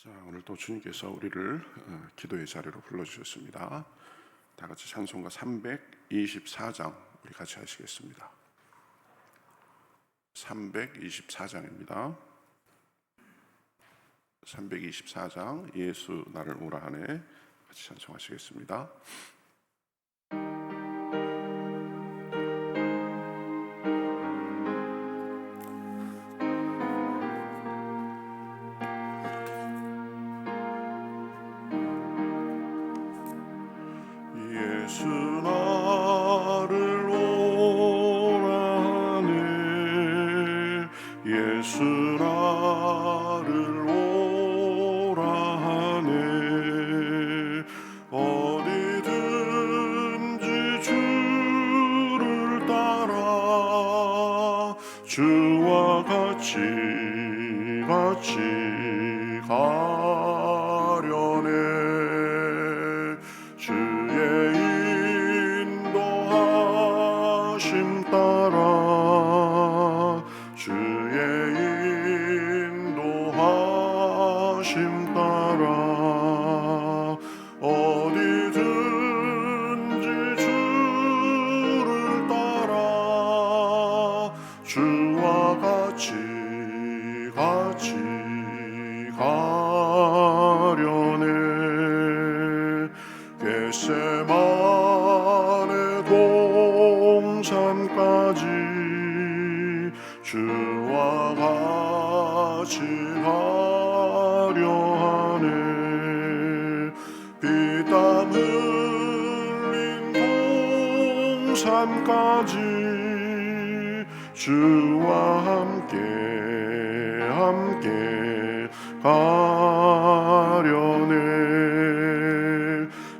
자, 오늘 또 주님께서 우리를 기도의 자리로 불러주셨습니다. 다 같이 찬송가 324장 우리 같이 하시겠습니다. 324장입니다. 324장 예수 나를 오라 하네 같이 찬송하시겠습니다. 예수 나를 오라 하네 예수 나를 오라 하네 어디든지 주를 따라 주와 같이 가려네 주의 인도하심 따라 주의 인도하심 따라 어디든지 주를 따라 주와 같이 가려네 겟세마네 동산까지 주와 같이 가려 하네 피땀 흘린 동산까지 주와 함께 가려네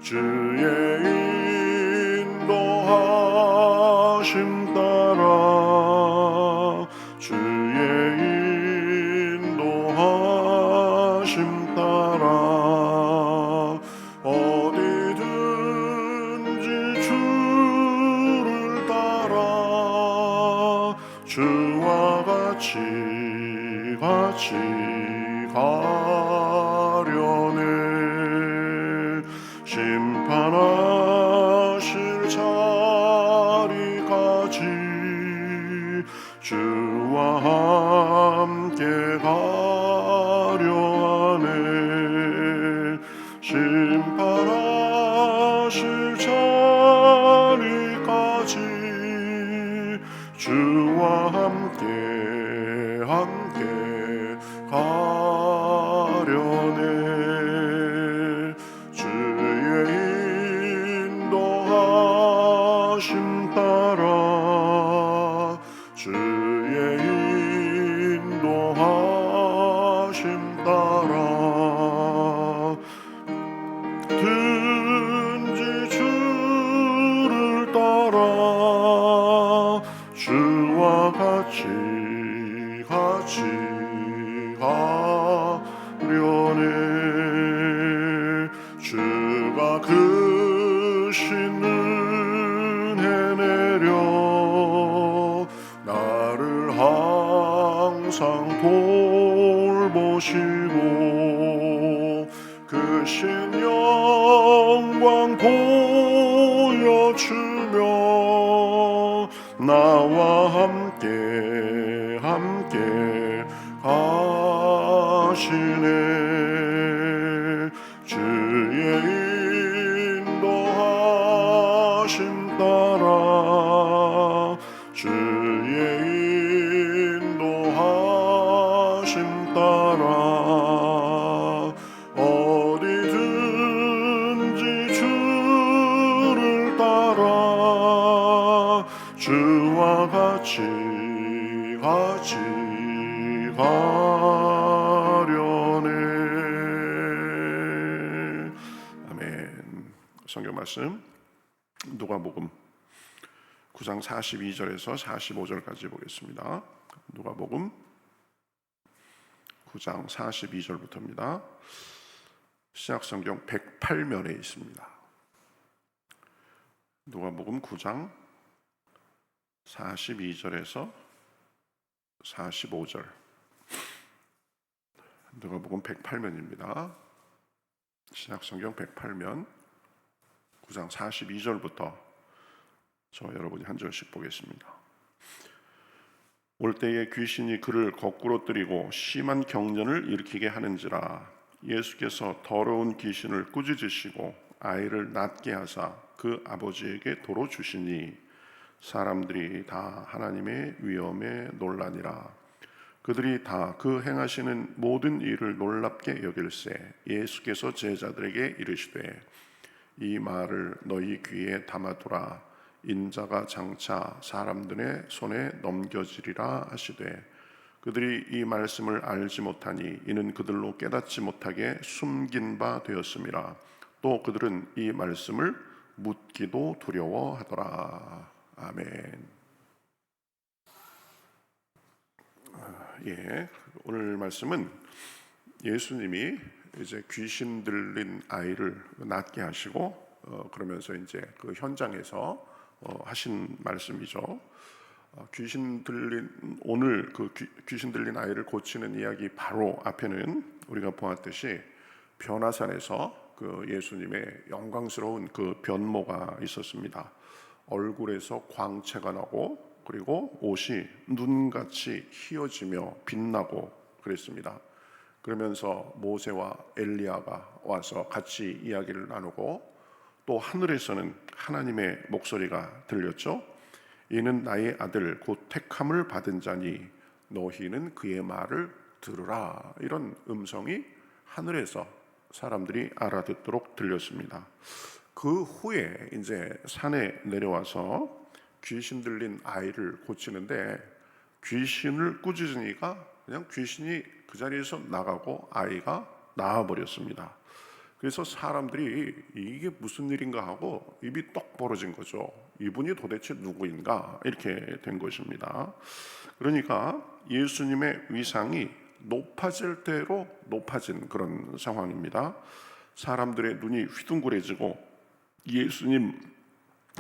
주의 인도하심 따라 주의 인도하심 따라 어디든지 주를 따라 주와 같이 가려네 심판하실 자리까지 주와 함께 가려 하네 심판하실 자리까지 주와 함께 가려네 주의 인도하심 따라 주의 인도하심 따라 든지 주를 따라 주와 같이 가려네 주가 크신 은혜 내려 나를 항상 돌보시고 크신 영광 보여주며 나와 함께 가시네 주의 인도하심 따라 주의 인도하심 따라 어디든지 주를 따라 주와 같이 가려네. 아멘. 성경 말씀 누가복음 9장 42절에서 45절까지 보겠습니다. 누가복음 9장 42절부터입니다. 신약성경 108면에 있습니다. 누가복음 9장 42절에서 45절 누가복음 108면입니다. 신약성경 108면 9장 42절부터 저 여러분이 한 절씩 보겠습니다. 올 때에 귀신이 그를 거꾸로 뜨리고 심한 경련을 일으키게 하는지라. 예수께서 더러운 귀신을 꾸짖으시고 아이를 낫게 하사 그 아버지에게 도로 주시니 사람들이 다 하나님의 위엄에 놀라니라. 그들이 다 그 행하시는 모든 일을 놀랍게 여길세 예수께서 제자들에게 이르시되 이 말을 너희 귀에 담아두라. 인자가 장차 사람들의 손에 넘겨지리라 하시되 그들이 이 말씀을 알지 못하니 이는 그들로 깨닫지 못하게 숨긴 바 되었음이라. 또 그들은 이 말씀을 묻기도 두려워하더라. 아멘. 오늘 말씀은 예수님이 이제 귀신 들린 아이를 낫게 하시고 그러면서 이제 그 현장에서 하신 말씀이죠. 오늘 그 귀신 들린 아이를 고치는 이야기 바로 앞에는 우리가 보았듯이 변화산에서 그 예수님의 영광스러운 그 변모가 있었습니다. 얼굴에서 광채가 나고 그리고 옷이 눈같이 희어지며 빛나고 그랬습니다. 그러면서 모세와 엘리야가 와서 같이 이야기를 나누고 또 하늘에서는 하나님의 목소리가 들렸죠. 이는 나의 아들 곧 택함을 받은 자니 너희는 그의 말을 들으라. 이런 음성이 하늘에서 사람들이 알아듣도록 들렸습니다. 그 후에 이제 산에 내려와서 귀신 들린 아이를 고치는데 귀신을 꾸짖으니까 그냥 귀신이 그 자리에서 나가고 아이가 나아버렸습니다. 그래서 사람들이 이게 무슨 일인가 하고 입이 떡 벌어진 거죠. 이분이 도대체 누구인가 이렇게 된 것입니다. 그러니까 예수님의 위상이 높아질 대로 높아진 그런 상황입니다. 사람들의 눈이 휘둥그레지고 예수님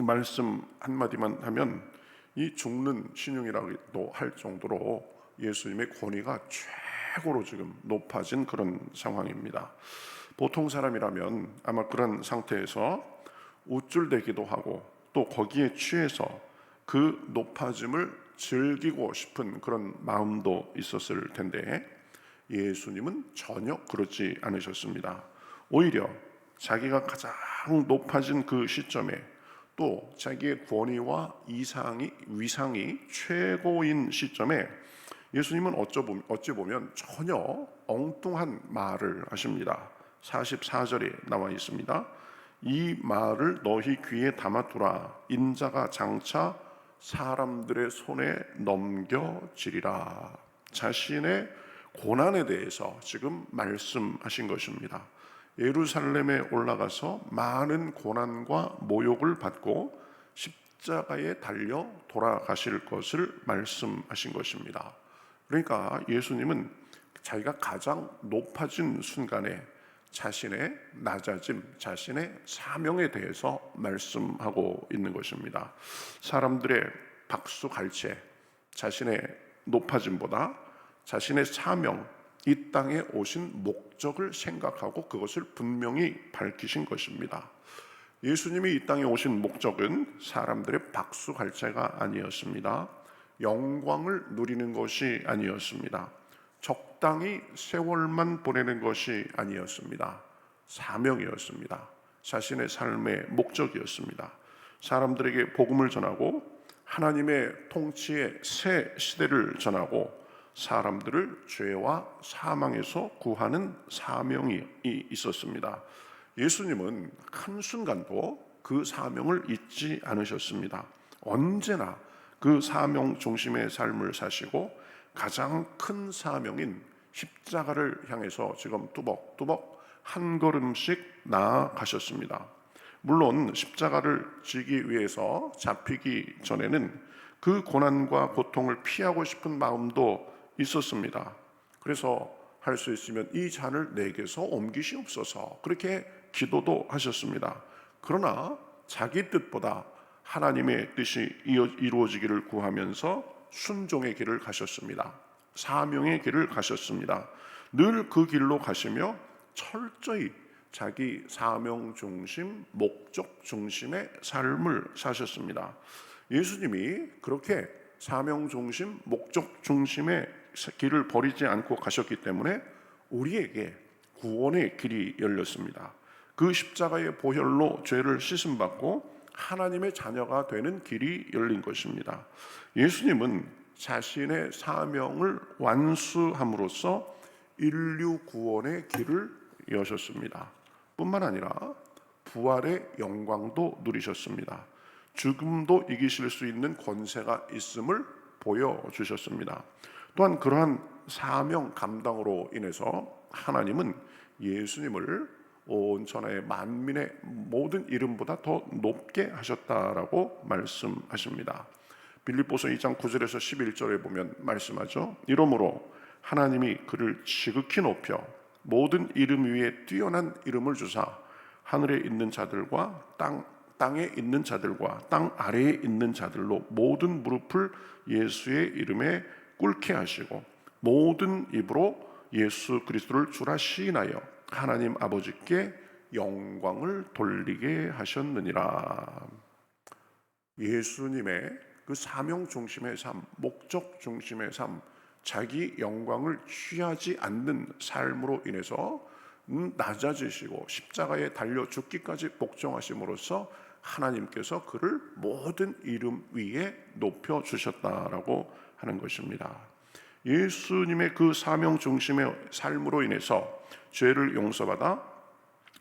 말씀 한마디만 하면 이 죽는 신용이라고도 할 정도로 예수님의 권위가 최고로 지금 높아진 그런 상황입니다. 보통 사람이라면 아마 그런 상태에서 우쭐대기도 하고 또 거기에 취해서 그 높아짐을 즐기고 싶은 그런 마음도 있었을 텐데 예수님은 전혀 그렇지 않으셨습니다. 오히려 자기가 가장 높아진 그 시점에 또 자기의 권위와 위상이 최고인 시점에 예수님은 어찌 보면 전혀 엉뚱한 말을 하십니다. 44절에 나와 있습니다. 이 말을 너희 귀에 담아두라. 인자가 장차 사람들의 손에 넘겨지리라. 자신의 고난에 대해서 지금 말씀하신 것입니다. 예루살렘에 올라가서 많은 고난과 모욕을 받고 십자가에 달려 돌아가실 것을 말씀하신 것입니다. 그러니까 예수님은 자기가 가장 높아진 순간에 자신의 낮아짐, 자신의 사명에 대해서 말씀하고 있는 것입니다. 사람들의 박수갈채, 자신의 높아짐보다 자신의 사명, 이 땅에 오신 목적을 생각하고 그것을 분명히 밝히신 것입니다. 예수님이 이 땅에 오신 목적은 사람들의 박수갈채가 아니었습니다. 영광을 누리는 것이 아니었습니다. 적당히 세월만 보내는 것이 아니었습니다. 사명이었습니다. 자신의 삶의 목적이었습니다. 사람들에게 복음을 전하고 하나님의 통치의 새 시대를 전하고 사람들을 죄와 사망에서 구하는 사명이 있었습니다. 예수님은 한순간도 그 사명을 잊지 않으셨습니다. 언제나 그 사명 중심의 삶을 사시고 가장 큰 사명인 십자가를 향해서 지금 뚜벅뚜벅 한 걸음씩 나아가셨습니다. 물론 십자가를 지기 위해서 잡히기 전에는 그 고난과 고통을 피하고 싶은 마음도 있었습니다. 그래서 할 수 있으면 이 잔을 내게서 옮기시옵소서 그렇게 기도도 하셨습니다. 그러나 자기 뜻보다 하나님의 뜻이 이루어지기를 구하면서 순종의 길을 가셨습니다. 사명의 길을 가셨습니다. 늘 그 길로 가시며 철저히 자기 사명 중심, 목적 중심의 삶을 사셨습니다. 예수님이 그렇게 사명 중심, 목적 중심의 길을 버리지 않고 가셨기 때문에 우리에게 구원의 길이 열렸습니다. 그 십자가의 보혈로 죄를 씻음받고 하나님의 자녀가 되는 길이 열린 것입니다. 예수님은 자신의 사명을 완수함으로써 인류 구원의 길을 여셨습니다. 뿐만 아니라 부활의 영광도 누리셨습니다. 죽음도 이기실 수 있는 권세가 있음을 보여주셨습니다. 또한 그러한 사명 감당으로 인해서 하나님은 예수님을 온 천하의 만민의 모든 이름보다 더 높게 하셨다라고 말씀하십니다. 빌립보서 2장 9절에서 11절에 보면 말씀하죠. 이러므로 하나님이 그를 지극히 높여 모든 이름 위에 뛰어난 이름을 주사 하늘에 있는 자들과 땅에 있는 자들과 땅 아래에 있는 자들로 모든 무릎을 예수의 이름에 꿇게 하시고 모든 입으로 예수 그리스도를 주라 시인하여 하나님 아버지께 영광을 돌리게 하셨느니라. 예수님의 그 사명 중심의 삶, 목적 중심의 삶, 자기 영광을 취하지 않는 삶으로 인해서 낮아지시고 십자가에 달려 죽기까지 복종하심으로써 하나님께서 그를 모든 이름 위에 높여 주셨다라고 하는 것입니다. 예수님의 그 사명 중심의 삶으로 인해서 죄를 용서받아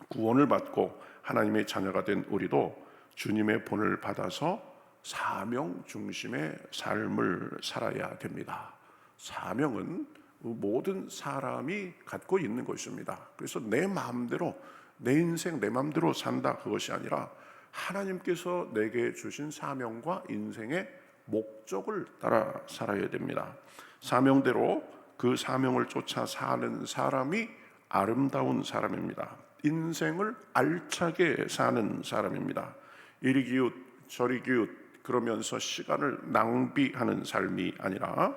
구원을 받고 하나님의 자녀가 된 우리도 주님의 본을 받아서 사명 중심의 삶을 살아야 됩니다. 사명은 모든 사람이 갖고 있는 것입니다. 그래서 내 마음대로 내 인생 내 마음대로 산다 그것이 아니라 하나님께서 내게 주신 사명과 인생의 목적을 따라 살아야 됩니다. 사명대로 그 사명을 쫓아 사는 사람이 아름다운 사람입니다. 인생을 알차게 사는 사람입니다. 이리 기웃 저리 기웃 그러면서 시간을 낭비하는 삶이 아니라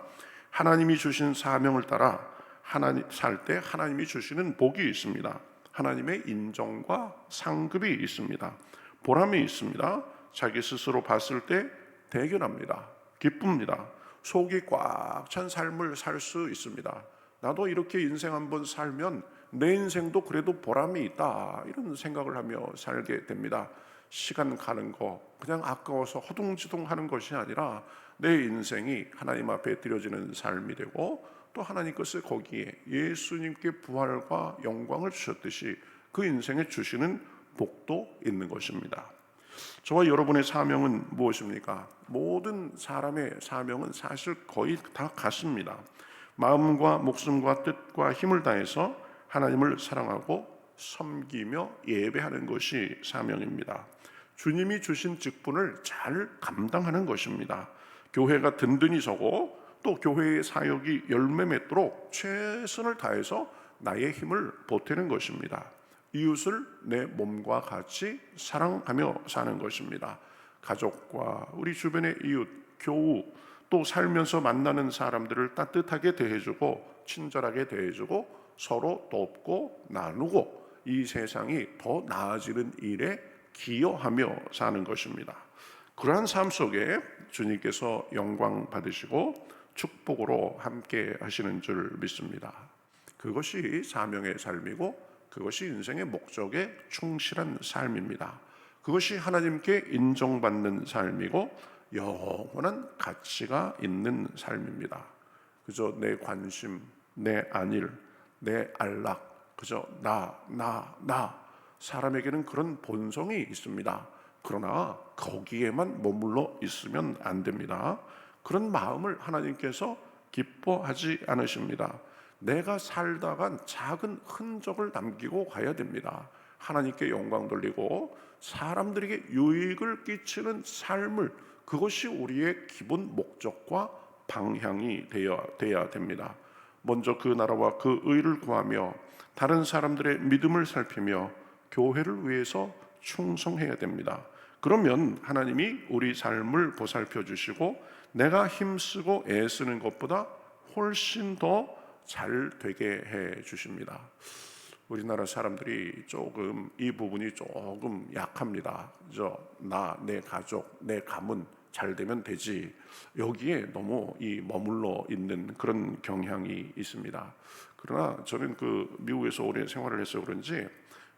하나님이 주신 사명을 따라 살 때 하나님이 주시는 복이 있습니다. 하나님의 인정과 상급이 있습니다. 보람이 있습니다. 자기 스스로 봤을 때 대견합니다. 기쁩니다. 속이 꽉 찬 삶을 살 수 있습니다. 나도 이렇게 인생 한번 살면 내 인생도 그래도 보람이 있다 이런 생각을 하며 살게 됩니다. 시간 가는 거 그냥 아까워서 허둥지둥 하는 것이 아니라 내 인생이 하나님 앞에 드려지는 삶이 되고 또 하나님께서 거기에 예수님께 부활과 영광을 주셨듯이 그 인생에 주시는 복도 있는 것입니다. 저와 여러분의 사명은 무엇입니까? 모든 사람의 사명은 사실 거의 다 같습니다. 마음과 목숨과 뜻과 힘을 다해서 하나님을 사랑하고 섬기며 예배하는 것이 사명입니다. 주님이 주신 직분을 잘 감당하는 것입니다. 교회가 든든히 서고 또 교회의 사역이 열매 맺도록 최선을 다해서 나의 힘을 보태는 것입니다. 이웃을 내 몸과 같이 사랑하며 사는 것입니다. 가족과 우리 주변의 이웃, 교우, 또 살면서 만나는 사람들을 따뜻하게 대해주고 친절하게 대해주고 서로 돕고 나누고 이 세상이 더 나아지는 일에 기여하며 사는 것입니다. 그러한 삶 속에 주님께서 영광 받으시고 축복으로 함께 하시는 줄 믿습니다. 그것이 사명의 삶이고 그것이 인생의 목적에 충실한 삶입니다. 그것이 하나님께 인정받는 삶이고 영원한 가치가 있는 삶입니다. 그저 내 관심, 내 안일, 내 안락, 그저 나 사람에게는 그런 본성이 있습니다. 그러나 거기에만 머물러 있으면 안 됩니다. 그런 마음을 하나님께서 기뻐하지 않으십니다. 내가 살다간 작은 흔적을 남기고 가야 됩니다. 하나님께 영광 돌리고 사람들에게 유익을 끼치는 삶을 그것이 우리의 기본 목적과 방향이 되어야 됩니다. 먼저 그 나라와 그 의를 구하며 다른 사람들의 믿음을 살피며 교회를 위해서 충성해야 됩니다. 그러면 하나님이 우리 삶을 보살펴 주시고 내가 힘쓰고 애쓰는 것보다 훨씬 더 잘 되게 해 주십니다. 우리나라 사람들이 조금 이 부분이 조금 약합니다. 내 가족, 내 가문 잘 되면 되지. 여기에 너무 머물러 있는 그런 경향이 있습니다. 그러나 저는 미국에서 오래 생활을 해서 그런지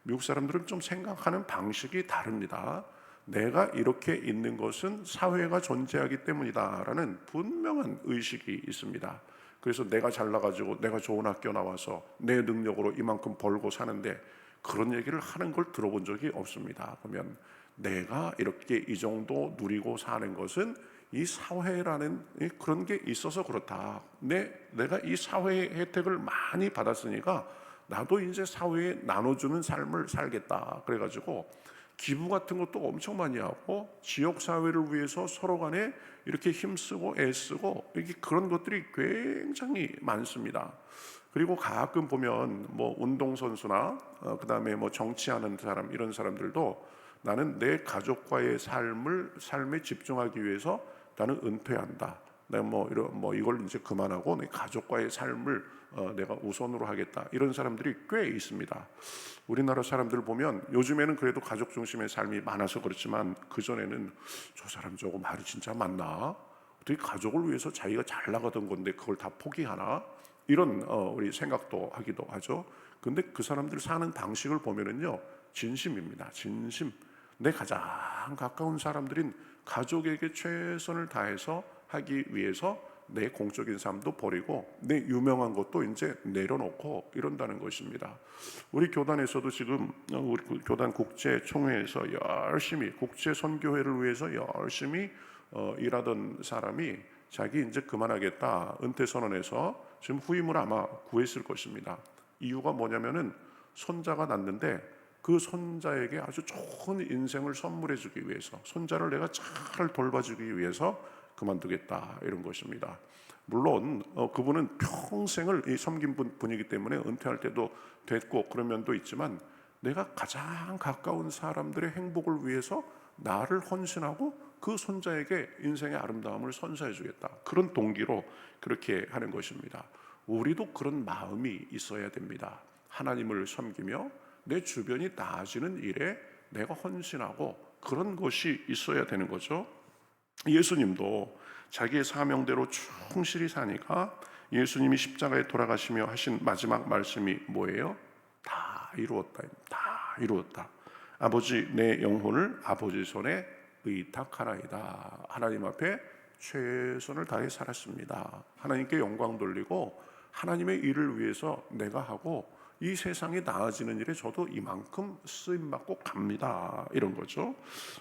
미국 사람들은 좀 생각하는 방식이 다릅니다. 내가 이렇게 있는 것은 사회가 존재하기 때문이다라는 분명한 의식이 있습니다. 그래서 내가 잘나가지고 내가 좋은 학교 나와서 내 능력으로 이만큼 벌고 사는데 그런 얘기를 하는 걸 들어본 적이 없습니다. 보면 내가 이렇게 이 정도 누리고 사는 것은 이 사회라는 그런 게 있어서 그렇다. 내가 이 사회의 혜택을 많이 받았으니까 나도 이제 사회에 나눠주는 삶을 살겠다. 그래가지고 기부 같은 것도 엄청 많이 하고 지역 사회를 위해서 서로 간에 이렇게 힘쓰고 애쓰고 이렇게 그런 것들이 굉장히 많습니다. 그리고 가끔 보면 운동선수나 그다음에 정치하는 사람 이런 사람들도 나는 내 가족과의 삶에 집중하기 위해서 나는 은퇴한다. 내가 이걸 이제 그만하고 내 가족과의 삶을 내가 우선으로 하겠다. 이런 사람들이 꽤 있습니다. 우리나라 사람들 보면 요즘에는 그래도 가족 중심의 삶이 많아서 그렇지만 그전에는 저 사람 저거 말이 진짜 맞나? 어떻게 가족을 위해서 자기가 잘 나가던 건데 그걸 다 포기하나? 이런 우리 생각도 하기도 하죠. 근데 그 사람들 사는 방식을 보면은요, 진심입니다. 진심. 내 가장 가까운 사람들인 가족에게 최선을 다해서 하기 위해서 내 공적인 삶도 버리고 내 유명한 것도 이제 내려놓고 이런다는 것입니다. 우리 교단에서도 지금 우리 교단 국제 총회에서 열심히 국제 선교회를 위해서 열심히 일하던 사람이 자기 이제 그만하겠다 은퇴 선언해서 지금 후임을 아마 구했을 것입니다. 이유가 뭐냐면은 손자가 났는데 그 손자에게 아주 좋은 인생을 선물해 주기 위해서, 손자를 내가 잘 돌봐주기 위해서 그만두겠다 이런 것입니다. 물론 그분은 평생을 섬긴 분이기 때문에 은퇴할 때도 됐고 그런 면도 있지만 내가 가장 가까운 사람들의 행복을 위해서 나를 헌신하고 그 손자에게 인생의 아름다움을 선사해 주겠다, 그런 동기로 그렇게 하는 것입니다. 우리도 그런 마음이 있어야 됩니다. 하나님을 섬기며 내 주변이 나아지는 일에 내가 헌신하고 그런 것이 있어야 되는 거죠. 예수님도 자기의 사명대로 충실히 사니까 예수님이 십자가에 돌아가시며 하신 마지막 말씀이 뭐예요? 다 이루었다. 다 이루었다. 아버지, 내 영혼을 아버지 손에 의탁하나이다. 하나님 앞에 최선을 다해 살았습니다. 하나님께 영광 돌리고 하나님의 일을 위해서 내가 하고 이 세상이 나아지는 일에 저도 이만큼 쓰임받고 갑니다. 이런 거죠.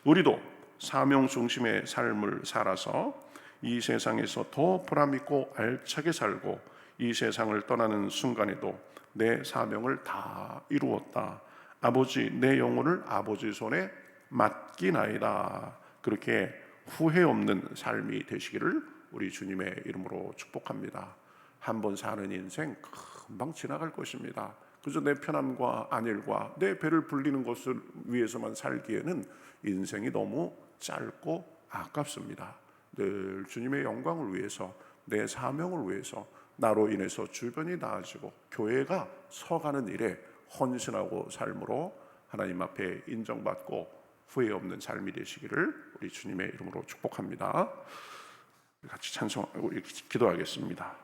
우리도 사명 중심의 삶을 살아서 이 세상에서 더 보람있고 알차게 살고 이 세상을 떠나는 순간에도 내 사명을 다 이루었다. 아버지, 내 영혼을 아버지 손에 맡기나이다. 그렇게 후회 없는 삶이 되시기를 우리 주님의 이름으로 축복합니다. 한 번 사는 인생 금방 지나갈 것입니다. 그래서 내 편함과 안일과 내 배를 불리는 것을 위해서만 살기에는 인생이 너무 짧고 아깝습니다. 늘 주님의 영광을 위해서, 내 사명을 위해서 나로 인해서 주변이 나아지고 교회가 서가는 일에 헌신하고 삶으로 하나님 앞에 인정받고 후회 없는 삶이 되시기를 우리 주님의 이름으로 축복합니다. 같이 찬송하고 기도하겠습니다.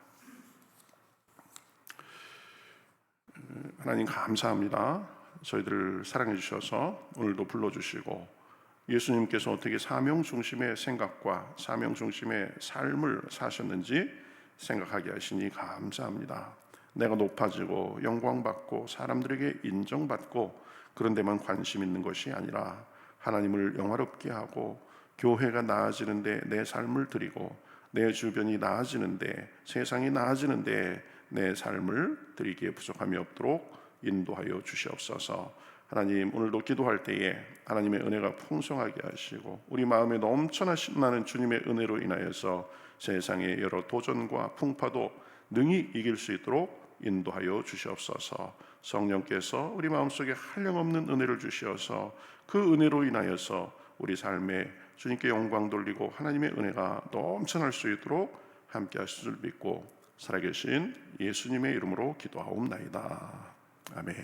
하나님 감사합니다. 저희들을 사랑해 주셔서 오늘도 불러주시고 예수님께서 어떻게 사명 중심의 생각과 사명 중심의 삶을 사셨는지 생각하게 하시니 감사합니다. 내가 높아지고 영광받고 사람들에게 인정받고 그런 데만 관심 있는 것이 아니라 하나님을 영화롭게 하고 교회가 나아지는데 내 삶을 드리고 내 주변이 나아지는데, 세상이 나아지는데 내 삶을 드리기에 부족함이 없도록 인도하여 주시옵소서. 하나님, 오늘도 기도할 때에 하나님의 은혜가 풍성하게 하시고 우리 마음에 넘쳐나는 주님의 은혜로 인하여서 세상의 여러 도전과 풍파도 능히 이길 수 있도록 인도하여 주시옵소서. 성령께서 우리 마음속에 한량없는 은혜를 주시어서 그 은혜로 인하여서 우리 삶에 주님께 영광 돌리고 하나님의 은혜가 넘쳐날 수 있도록 함께 하실 줄 믿고 살아계신 예수님의 이름으로 기도하옵나이다. 아멘.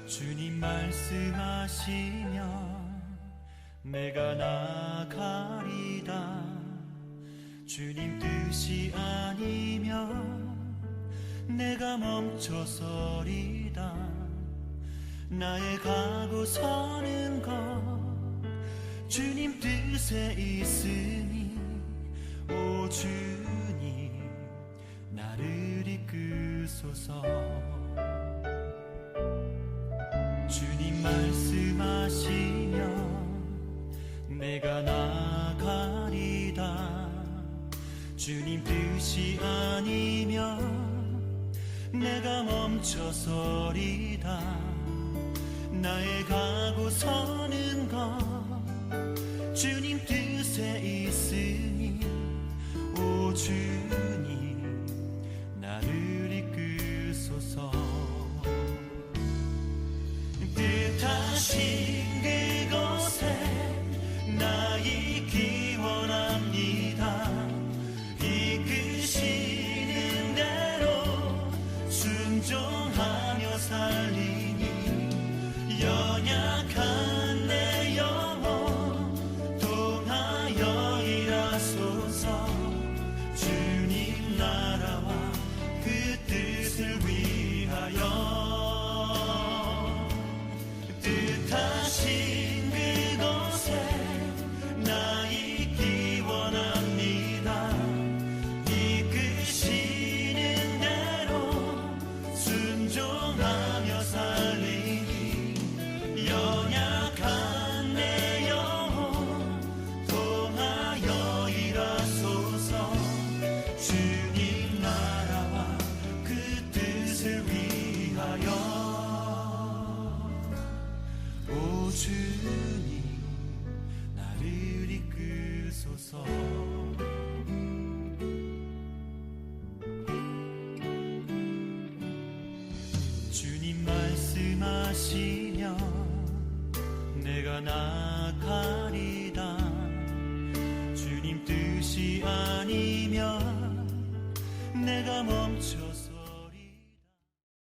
주님 말씀하시면 내가 나가리다. 주님 뜻이 아니면 내가 멈춰서리다. 나의 가고 서는 것 주님 뜻에 있으니 오 주님 나를 이끄소서. 주님 말씀하시면 내가 나가리다. 주님 뜻이 아니면 내가 멈춰서리다. 나의 가고 서는 것 주님 뜻에 있으니 오 주님 나를 이끄소서. 뜻하신 그곳에 나 있기 원합니다. 이끄시는 대로 순종하며 살리니 연약한 내 영혼 통하여 일하소서. 주님 나라와 그 뜻을 위하여 뜻하신 그곳에 나 있기 원합니다. 이끄시는 대로 순종하며 살리니 연약한 내 영혼 통하여 일하소서. 주님 나라와 그 뜻을 위하여 오 주님 나를 이끄소서. 주님 말씀하시면 내가 나가